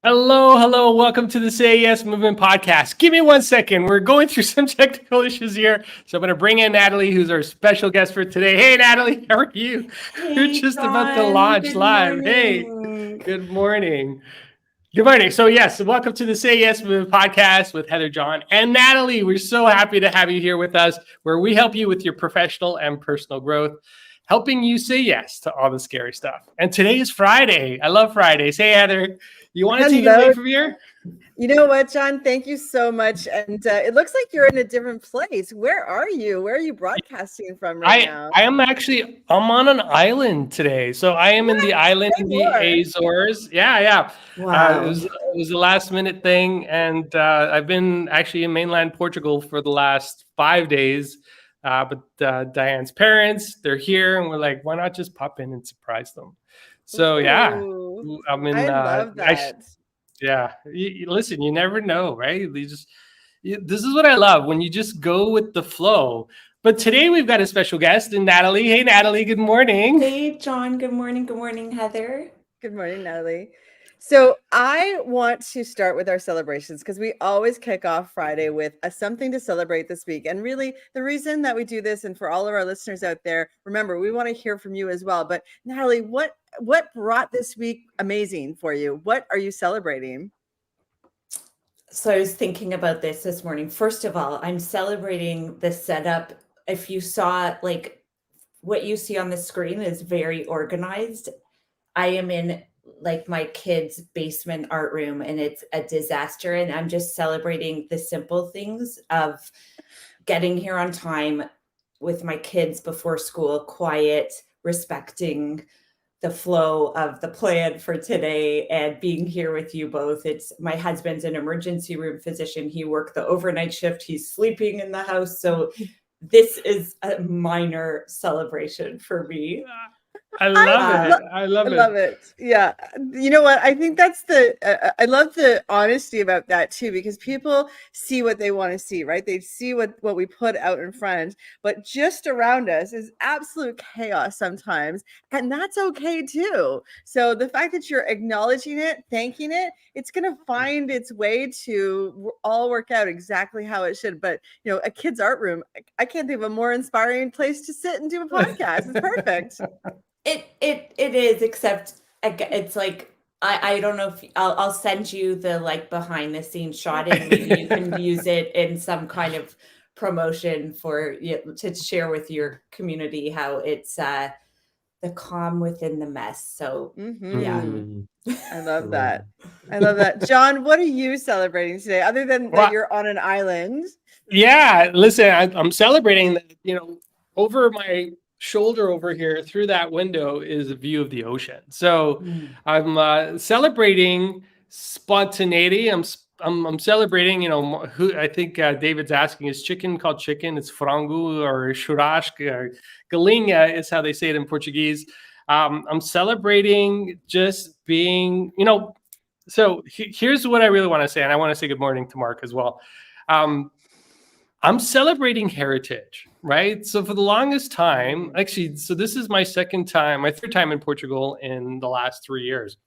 Hello, hello. Welcome to the Say Yes Movement podcast. Give me 1 second. We're going through some technical issues here. So I'm going to bring in Natalie, who's our special guest for today. Hey, Natalie, how are you? We're Hey, just about to John. launch Good live. Hey, morning. good morning. Good morning. So, yes, welcome to the Say Yes Movement podcast with Heather, John, and Natalie. We're so happy to have you here with us, where we help you with your professional and personal growth, helping you say yes to all the scary stuff. And today is Friday. I love Fridays. Hey, Heather, you want to take it away Hello. from here? You know what, John? Thank you so much. And it looks like you're in a different place. Where are you? Where are you broadcasting from right I now? I am actually I'm on an island today, so I am in What? the island Say in the more. Azores. Yeah, yeah. Wow. It was a last minute thing, and I've been actually in mainland Portugal for the last 5 days. But Diane's parents, they're here, and we're like, why not just pop in and surprise them? So yeah, Ooh, I'm in. I love that. Yeah, listen, you never know, right? This is what I love when you just go with the flow. But today we've got a special guest, and Natalie. Hey, Natalie. Good morning. Hey, John. Good morning. Good morning, Heather. Good morning, Natalie. So I want to start with our celebrations because we always kick off Friday with something to celebrate this week. And really, the reason that we do this, and for all of our listeners out there, remember we want to hear from you as well. But Natalie, what brought this week amazing for you? What are you celebrating? So I was thinking about this morning. First of all, I'm celebrating the setup. If you saw, like, what you see on the screen is very organized. I am in like my kids' basement art room and it's a disaster. And I'm just celebrating the simple things of getting here on time with my kids before school, quiet, respecting the flow of the plan for today and being here with you both. It's my husband's an emergency room physician. He worked the overnight shift. He's sleeping in the house. So this is a minor celebration for me. I I love Uh, it. lo- I I love it. love it. Yeah. You know what? I think that's I love the honesty about that too, because people see what they want to see, right? They see what we put out in front, but just around us is absolute chaos sometimes. And that's okay too. So the fact that you're acknowledging it, thanking it, it's going to find its way to all work out exactly how it should. But, a kid's art room, I can't think of a more inspiring place to sit and do a podcast. It's perfect. it is, except it's like I don't know if I'll send you the like behind the scenes shot and maybe you can use it in some kind of promotion for you to share with your community how it's the calm within the mess. So yeah. Hmm. Mm, I I love love that. I love that. John, what are you celebrating today other than that Well, you're on an island? yeah, listen, I'm celebrating that, over my shoulder over here through that window is a view of the ocean. So Mm. I'm celebrating spontaneity. I'm celebrating, who I think David's asking, is chicken called chicken? It's frango or churrasco. Galinha is how they say it in Portuguese. I'm celebrating just being, so here's what I really want to say. And I want to say good morning to Mark as well. Um, I'm celebrating heritage, right? So for the longest time, actually, so this is my third time in Portugal in the last 3 years.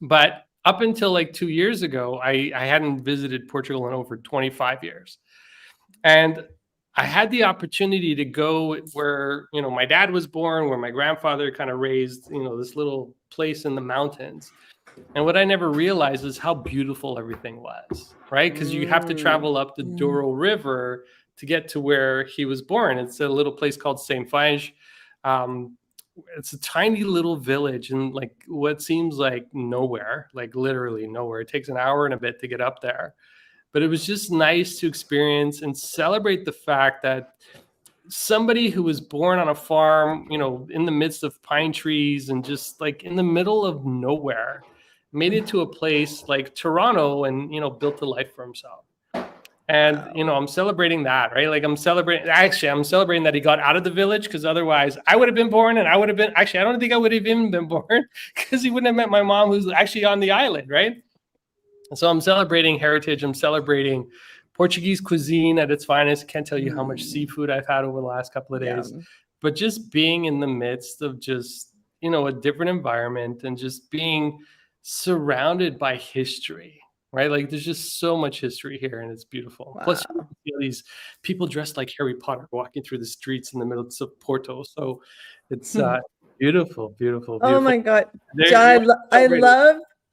But up until like 2 years ago, I hadn't visited Portugal in over 25 years. And I had the opportunity to go where, my dad was born, where my grandfather kind of raised, this little place in the mountains. And what I never realized is how beautiful everything was, right? Because you have to Mm. travel up the Mm. Douro River to get to where he was born. It's a little place called Saint Fage. Um, it's a tiny little village in like what seems like nowhere, like literally nowhere. It takes an hour and a bit to get up there. But it was just nice to experience and celebrate the fact that somebody who was born on a farm, in the midst of pine trees and just like in the middle of nowhere, made it to a place like Toronto and, built a life for himself. And, Wow. I'm celebrating that, right? Like I'm celebrating that he got out of the village because otherwise I would have been born and I don't think I would have even been born because he wouldn't have met my mom who's actually on the island, right? So I'm celebrating heritage. I'm celebrating Portuguese cuisine at its finest. Can't tell you how much Mm. seafood I've had over the last couple of days, Yum. but just being in the midst of just, a different environment and just being surrounded by history, right? Like there's just so much history here, and it's beautiful. Wow. Plus, you see all these people dressed like Harry Potter walking through the streets in the middle of Porto. So it's beautiful, beautiful, Oh beautiful. my God, There, John, you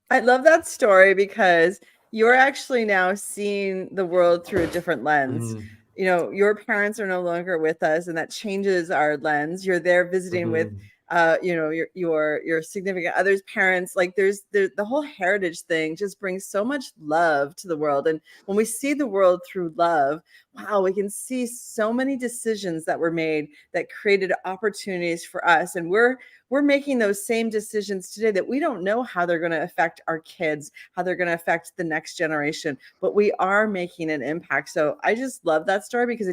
I love that story because you're actually now seeing the world through a different lens. Mhm, You know, your parents are no longer with us, and that changes our lens. You're there visiting with, mhm. you know, your significant other's parents. Like the whole heritage thing just brings so much love to the world. And when we see the world through love, wow, we can see so many decisions that were made that created opportunities for us, and we're making those same decisions today that we don't know how they're going to affect our kids, how they're going to affect the next generation, but we are making an impact. So I just love that story because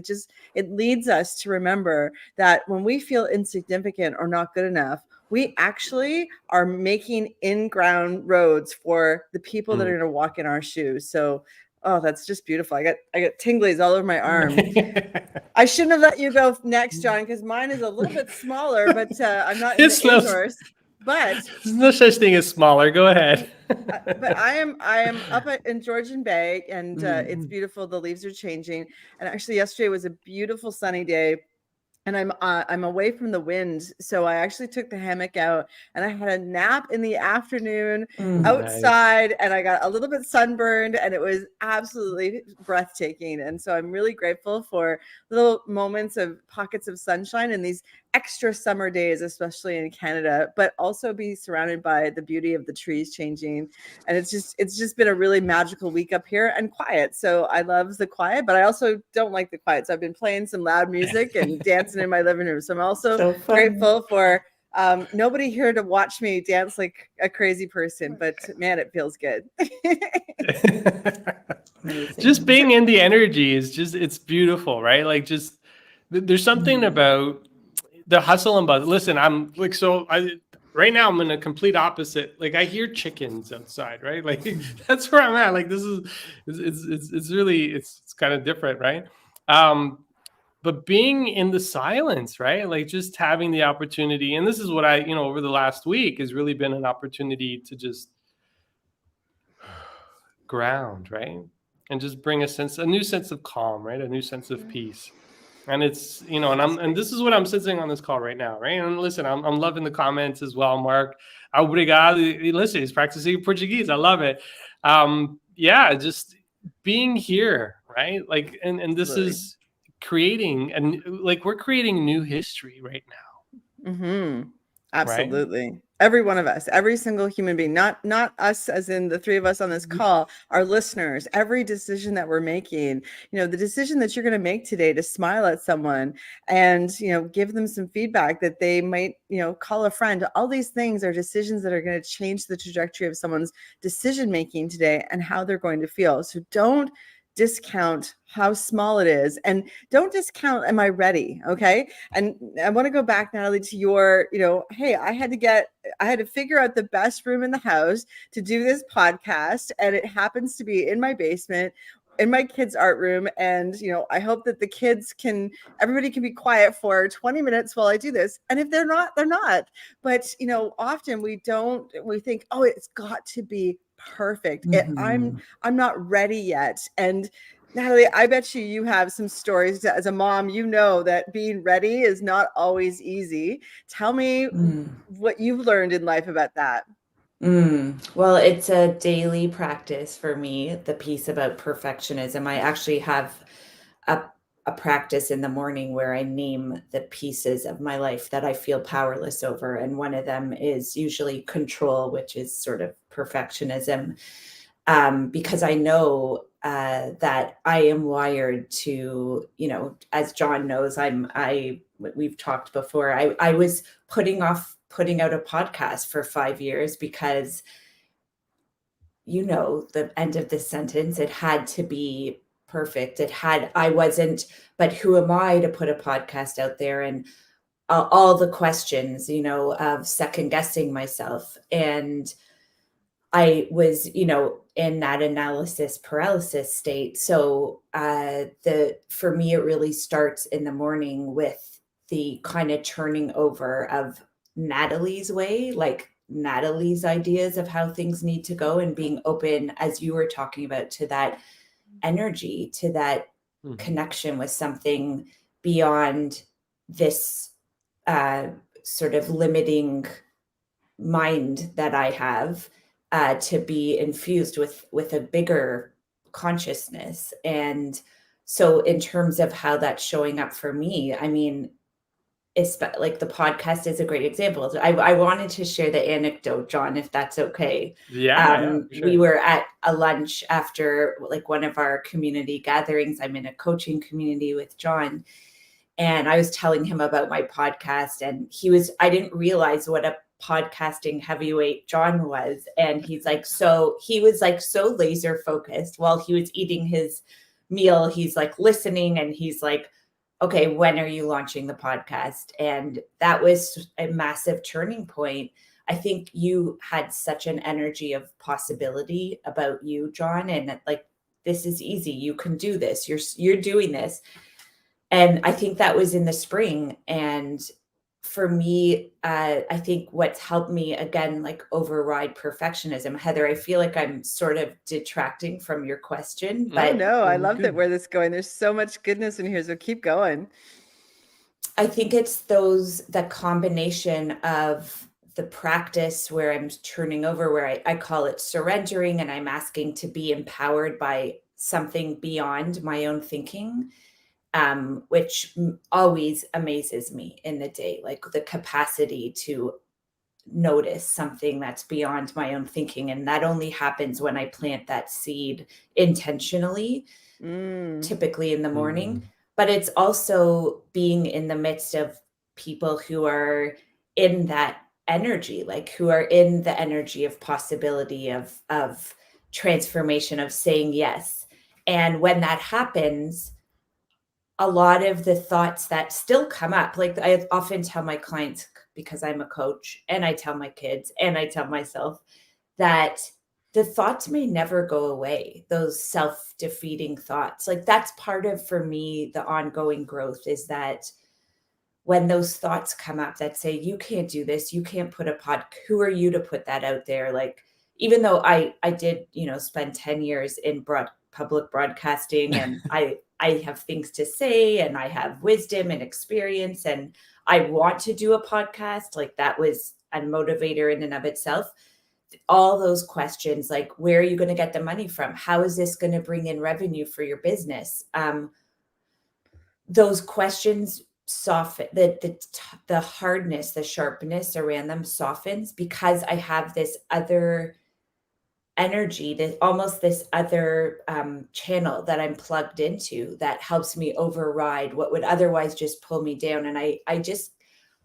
it leads us to remember that when we feel insignificant or not good enough, we actually are making in-ground roads for the people that are going to walk in our shoes. So, oh, that's just beautiful. I got tinglies all over my arm. I shouldn't have let you go next, John, because mine is a little bit smaller, but I'm not in the It's no, indoors. But there's no such thing as smaller. Go ahead. but I am up in Georgian Bay, and it's Mhm. beautiful. The leaves are changing, and actually yesterday was a beautiful sunny day. And I'm away from the wind, so I actually took the hammock out, and I had a nap in the afternoon Nice. outside, and I got a little bit sunburned, and it was absolutely breathtaking. And so I'm really grateful for little moments of pockets of sunshine in these extra summer days, especially in Canada, but also be surrounded by the beauty of the trees changing. And it's just been a really magical week up here and quiet. So I love the quiet, but I also don't like the quiet. So I've been playing some loud music and dancing in my living room. So I'm also So fun. grateful for nobody here to watch me dance like a crazy person, but man, it feels good. Amazing. Just being in the energy is just, it's beautiful, right? Like just there's something about the hustle and bustle. Listen, I'm like, so I right now I'm in a complete opposite. Like I hear chickens outside, right? Like that's where I'm at. Like this is it's really it's kind of different, right? But being in the silence, right? Like just having the opportunity, and this is what I, over the last week has really been an opportunity to just ground, right? And just bring a new sense of calm, right? A new sense of peace. And it's, and this is what I'm sensing on this call right now, right? And listen, I'm loving the comments as well, Mark. Obrigado. Listen, he's practicing Portuguese. I love it. Yeah, just being here, right? Like, and this Absolutely. is creating, and like we're creating new history right now, Mm-hmm. right? Absolutely. Every one of us, every single human being, not us as in the three of us on this call, our listeners, every decision that we're making, the decision that you're going to make today to smile at someone and, give them some feedback that they might, call a friend. All these things are decisions that are going to change the trajectory of someone's decision making today and how they're going to feel. So don't discount how small it is, and don't discount, am I ready? Okay. And I want to go back, Natalie, to your, hey, I had to figure out the best room in the house to do this podcast. And it happens to be in my basement, in my kids' art room. And, I hope that everybody can be quiet for 20 minutes while I do this. And if they're not, they're not. But, often we think, oh, it's got to be perfect. I'm not ready yet. And Natalie, I bet you have some stories as a mom, that being ready is not always easy. Tell me what you've learned in life about that. Well, it's a daily practice for me, the piece about perfectionism. I actually have a, a practice in the morning where I name the pieces of my life that I feel powerless over. And one of them is usually control, which is sort of perfectionism. Because I know that I am wired to, as John knows, we've talked before. I was putting off putting out a podcast for 5 years because, the end of this sentence, it had to be perfect. But who am I to put a podcast out there? And all the questions, of second guessing myself. And I was, in that analysis paralysis state. So for me, it really starts in the morning with the kind of turning over of Natalie's way, like Natalie's ideas of how things need to go, and being open, as you were talking about, to that energy, to that connection with something beyond this sort of limiting mind that I have, to be infused with a bigger consciousness. And so in terms of how that's showing up for me, I mean, it's like the podcast is a great example. I wanted to share the anecdote, John, if that's okay. Yeah, sure. We were at a lunch after like one of our community gatherings. I'm in a coaching community with John, and I was telling him about my podcast, and I didn't realize what a podcasting heavyweight John was. And he was like so laser focused while he was eating his meal. He's like listening, and he's like, okay, when are you launching the podcast? And that was a massive turning point. I think you had such an energy of possibility about you, John, and like, this is easy. You can do this. You're doing this. And I think that was in the spring. And for me, I think what's helped me, again, like override perfectionism. Heather, I feel like I'm sort of detracting from your question, but no, I love that where this is going. There's so much goodness in here, so keep going. I think it's the combination of the practice where I'm turning over, where I call it surrendering, and I'm asking to be empowered by something beyond my own thinking, which always amazes me in the day, like the capacity to notice something that's beyond my own thinking. And that only happens when I plant that seed intentionally, typically in the morning. But it's also being in the midst of people who are in that energy, like who are in the energy of possibility, of transformation, of saying yes. And when that happens, a lot of the thoughts that still come up, like I often tell my clients, because I'm a coach, and I tell my kids and I tell myself, that the thoughts may never go away. Those self-defeating thoughts, like that's part of, for me, the ongoing growth, is that when those thoughts come up that say, you can't do this, you can't put who are you to put that out there? Like, even though I did, spend 10 years in public broadcasting, and I have things to say, and I have wisdom and experience, and I want to do a podcast, like that was a motivator in and of itself. All those questions, like, where are you going to get the money from? How is this going to bring in revenue for your business? Those questions soften, the hardness, the sharpness around them softens, because I have this other energy, this other channel that I'm plugged into, that helps me override what would otherwise just pull me down. And I just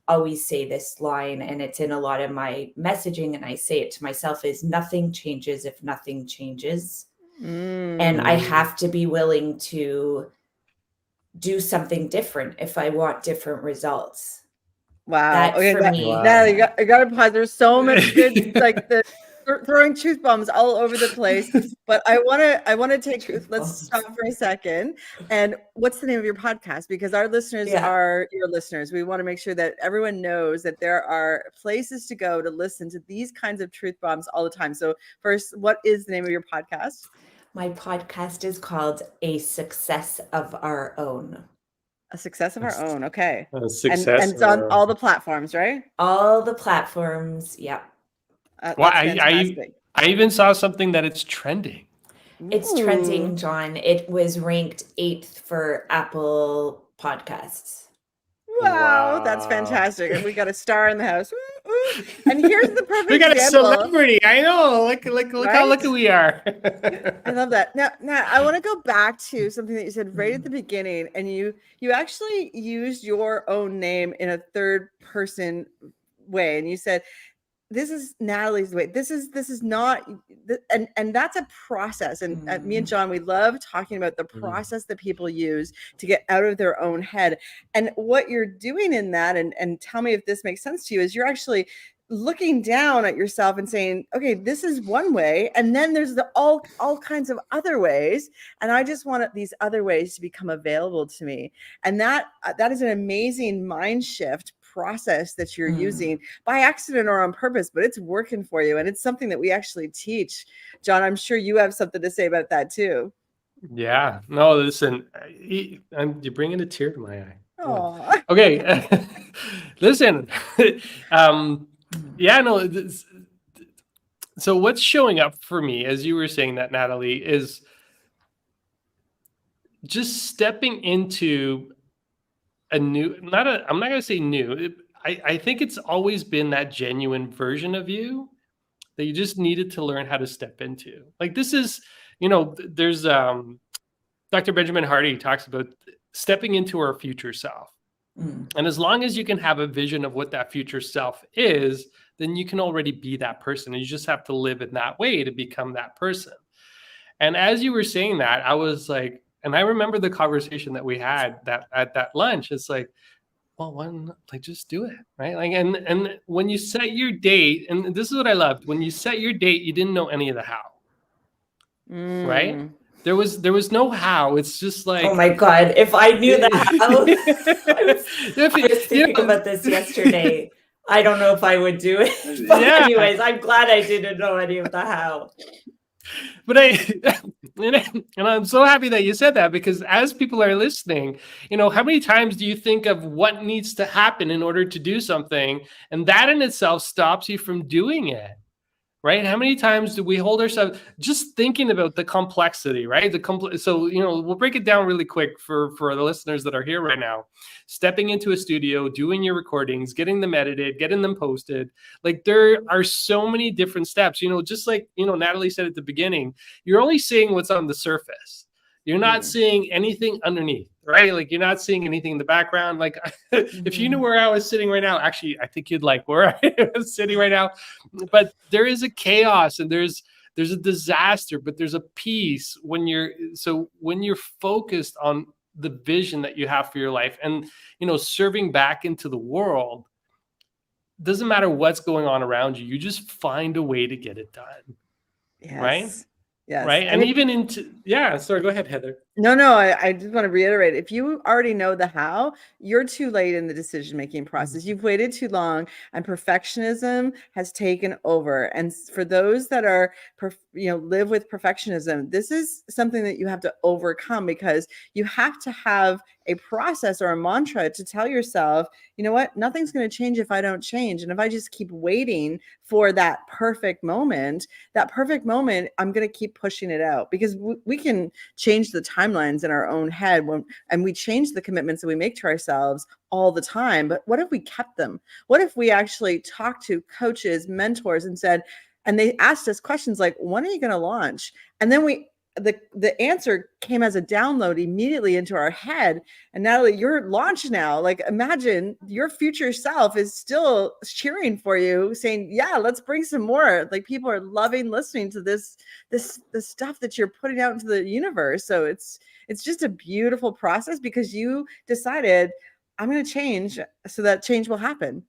always say this line, and it's in a lot of my messaging, and I say it to myself, is nothing changes if nothing changes. And I have to be willing to do something different if I want different results. Wow. That, okay, for me. Wow. Now you got to pause. There's so much good, like throwing truth bombs all over the place. But I want to take, let's stop for a second. And what's the name of your podcast? Because our listeners are your listeners. We want to make sure that everyone knows that there are places to go to listen to these kinds of truth bombs all the time. So first, what is the name of your podcast? My podcast is called A Success of Our Own. A Success of Our Own. Okay. A success, and it's on all the platforms, right? All the platforms. Yeah. Well, I even saw something that it's trending. It's trending, John. It was ranked 8th for Apple Podcasts. Wow, that's fantastic. And we got a star in the house. And here's the perfect we got example. A celebrity. I know. Look right? How lucky we are. I love that. Now I want to go back to something that you said right at the beginning, and you actually used your own name in a third person way, and you said, this is Natalie's way. This is not, and that's a process. And me and John, we love talking about the process that people use to get out of their own head. And what you're doing in that, and tell me if this makes sense to you, is you're actually looking down at yourself and saying, okay, this is one way, and then there's all kinds of other ways, and I just want these other ways to become available to me. And that is an amazing mind shift process that you're using by accident or on purpose, but it's working for you. And it's something that we actually teach. John, I'm sure you have something to say about that too. Yeah. No, listen, you're bringing a tear to my eye. Oh, Okay. Listen. Yeah, no. So what's showing up for me, as you were saying that, Natalie, is just stepping into I'm not going to say new. I think it's always been that genuine version of you that you just needed to learn how to step into. Like this is, there's Dr. Benjamin Hardy talks about stepping into our future self. And as long as you can have a vision of what that future self is, then you can already be that person. And you just have to live in that way to become that person. And as you were saying that, I was like, and I remember the conversation that we had at that lunch. It's like, well, why not, like, just do it, right? Like, and when you set your date, and this is what I loved, when you set your date, you didn't know any of the how, right? There was no how. It's just like, oh my God, if I knew the how, I was thinking about this yesterday. I don't know if I would do it. But anyways, I'm glad I didn't know any of the how. But and I'm so happy that you said that, because as people are listening, how many times do you think of what needs to happen in order to do something, and that in itself stops you from doing it? Right? How many times do we hold ourselves just thinking about the complexity, right? So, we'll break it down really quick for the listeners that are here right now. Stepping into a studio, doing your recordings, getting them edited, getting them posted. Like, there are so many different steps, just like, Natalie said at the beginning, you're only seeing what's on the surface. You're not seeing anything underneath, right? Like, you're not seeing anything in the background. Like, if you knew where I was sitting right now, actually, I think you'd like where I was sitting right now. But there is a chaos, and there's a disaster, but there's a peace when you're focused on the vision that you have for your life, and, serving back into the world. Doesn't matter what's going on around you. You just find a way to get it done. yes. Right? Yes. Right. And even sorry, go ahead, Heather. No, I just want to reiterate, if you already know the how, you're too late in the decision-making process. You've waited too long, and perfectionism has taken over. And for those that are, live with perfectionism, this is something that you have to overcome, because you have to have a process or a mantra to tell yourself, you know what, nothing's going to change if I don't change. And if I just keep waiting for that perfect moment, I'm going to keep pushing it out, because we can change the timelines in our own head and we change the commitments that we make to ourselves all the time. But what if we kept them? What if we actually talked to coaches, mentors, and they asked us questions like, when are you going to launch? And then the answer came as a download immediately into our head. And Natalie, you're launched now. Like, imagine your future self is still cheering for you, saying, yeah, let's bring some more. Like, people are loving listening to the stuff that you're putting out into the universe. So it's just a beautiful process, because you decided, I'm going to change so that change will happen.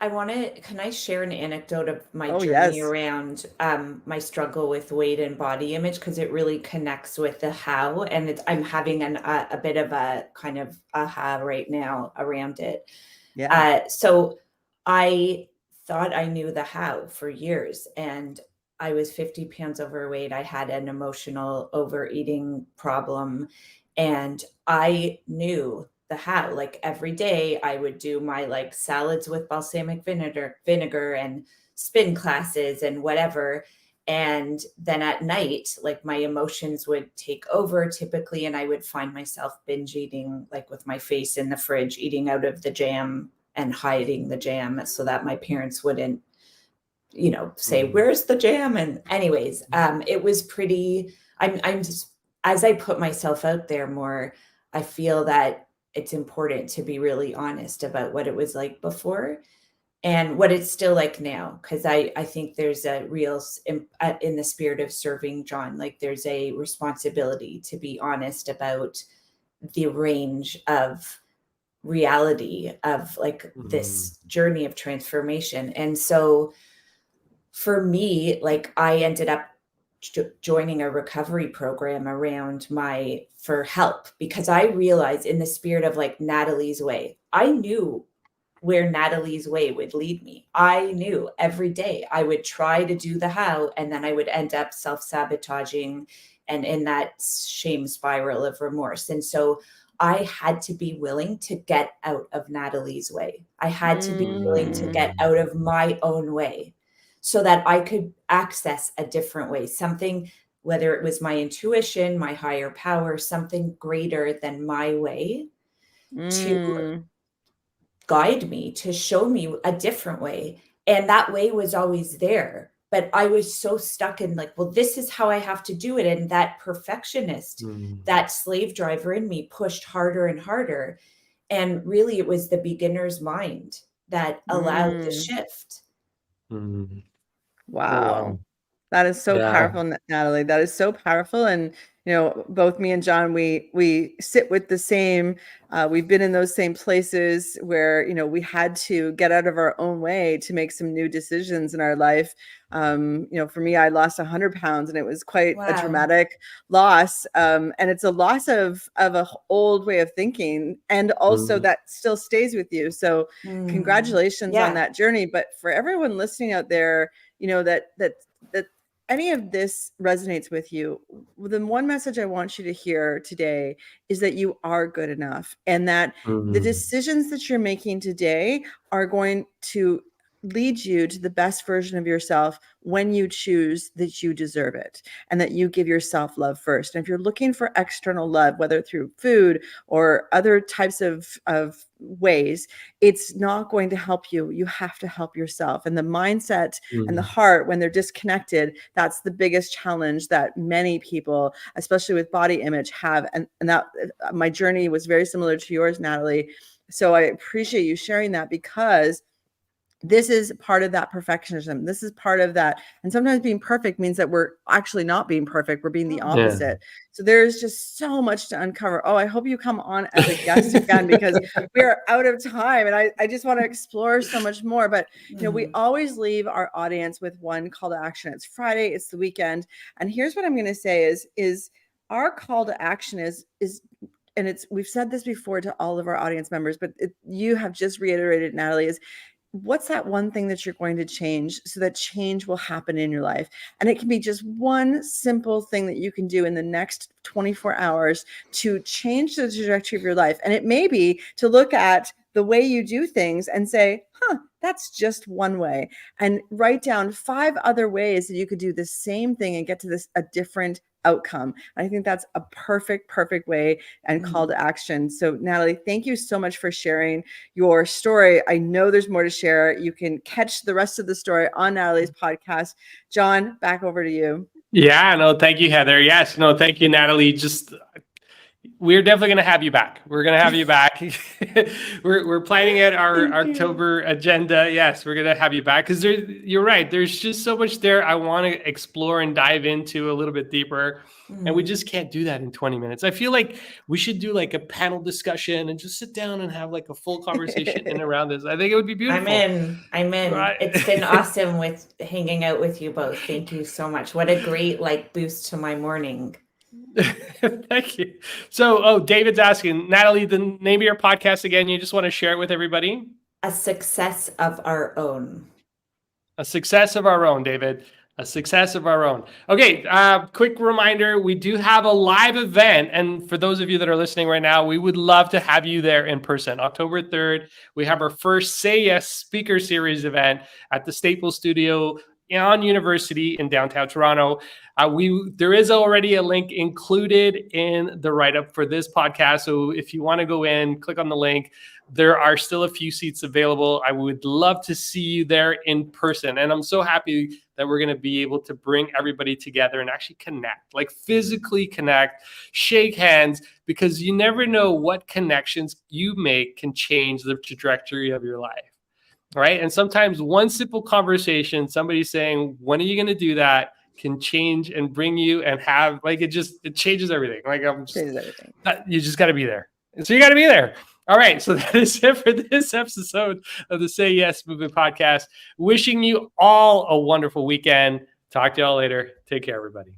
Can I share an anecdote of my journey around my struggle with weight and body image? Because it really connects with the how, and I'm having a bit of a kind of aha right now around it. Yeah. So I thought I knew the how for years, and I was 50 pounds overweight. I had an emotional overeating problem, and I knew the how. Like, every day I would do my like salads with balsamic vinegar and spin classes and whatever. And then at night, like, my emotions would take over typically, and I would find myself binge eating, like with my face in the fridge, eating out of the jam and hiding the jam so that my parents wouldn't, say, where's the jam? And anyways, it was pretty, I'm just, as I put myself out there more, I feel that it's important to be really honest about what it was like before and what it's still like now. Because I think there's a real, in the spirit of serving John, like, there's a responsibility to be honest about the range of reality of like this journey of transformation. And so for me, like, I ended up joining a recovery program around for help, because I realized, in the spirit of like Natalie's way, I knew where Natalie's way would lead me. I knew every day I would try to do the how, and then I would end up self-sabotaging and in that shame spiral of remorse. And so I had to be willing to get out of Natalie's way. I had to be willing to get out of my own way so that I could access a different way, something, whether it was my intuition, my higher power, something greater than my way to guide me, to show me a different way. And that way was always there. But I was so stuck in like, well, this is how I have to do it. And that perfectionist, that slave driver in me pushed harder and harder. And really, it was the beginner's mind that allowed the shift. Oh, Wow. That is so powerful, Natalie. That is so powerful. And, you know, both me and John, we sit with the same, we've been in those same places where, you know, we had to get out of our own way to make some new decisions in our life. You know, for me, I lost 100 pounds and it was quite a dramatic loss. And it's a loss of an old way of thinking. And also that still stays with you. So congratulations on that journey. But for everyone listening out there, you know, that any of this resonates with you, the one message I want you to hear today is that you are good enough, and that the decisions that you're making today are going to lead you to the best version of yourself when you choose that you deserve it and that you give yourself love first. And if you're looking for external love, whether through food or other types of ways, it's not going to help you. You have to help yourself. And the mindset and the heart, when they're disconnected, that's the biggest challenge that many people, especially with body image, have. And that my journey was very similar to yours, Natalie. So I appreciate you sharing that, because this is part of that perfectionism. This is part of that. And sometimes being perfect means that we're actually not being perfect. We're being the opposite. So there's just so much to uncover. Oh, I hope you come on as a guest again, because we are out of time. And I just want to explore so much more. But, you know, we always leave our audience with one call to action. It's Friday, it's the weekend. And here's what I'm going to say is our call to action is and it's, we've said this before to all of our audience members, but you have just reiterated, Natalie, is what's that one thing that you're going to change so that change will happen in your life? And it can be just one simple thing that you can do in the next 24 hours to change the trajectory of your life. And it may be to look at the way you do things and say, that's just one way, and write down 5 other ways that you could do the same thing and get to a different outcome. I think that's a perfect way and call to action. So Natalie, thank you so much for sharing your story. I know there's more to share. You can catch the rest of the story on Natalie's podcast. John, back over to you. Yeah, no, thank you, Heather. Yes, no, thank you, Natalie. Just, we're definitely going to have you back. We're going to have you back. we're planning out our October agenda. Yes, we're going to have you back, because you're right. There's just so much there I want to explore and dive into a little bit deeper. And we just can't do that in 20 minutes. I feel like we should do like a panel discussion and just sit down and have like a full conversation in around this. I think it would be beautiful. I'm in. Right. It's been awesome with hanging out with you both. Thank you so much. What a great boost to my morning. Thank you. So, David's asking, Natalie, the name of your podcast again, you just want to share it with everybody? A Success of Our Own. A Success of Our Own, David. A Success of Our Own. Okay, quick reminder, we do have a live event. And for those of you that are listening right now, we would love to have you there in person. October 3rd, we have our first Say Yes Speaker Series event at the Staples Studio on University in downtown Toronto. There is already a link included in the write-up for this podcast. So if you want to go in, click on the link. There are still a few seats available. I would love to see you there in person. And I'm so happy that we're going to be able to bring everybody together and actually connect, like physically connect, shake hands, because you never know what connections you make can change the trajectory of your life. Right. And sometimes one simple conversation, somebody saying, when are you going to do that, can change and bring you and have it changes everything. Changes everything. You just got to be there. And so you got to be there. All right. So that is it for this episode of the Say Yes Movement podcast. Wishing you all a wonderful weekend. Talk to y'all later. Take care, everybody.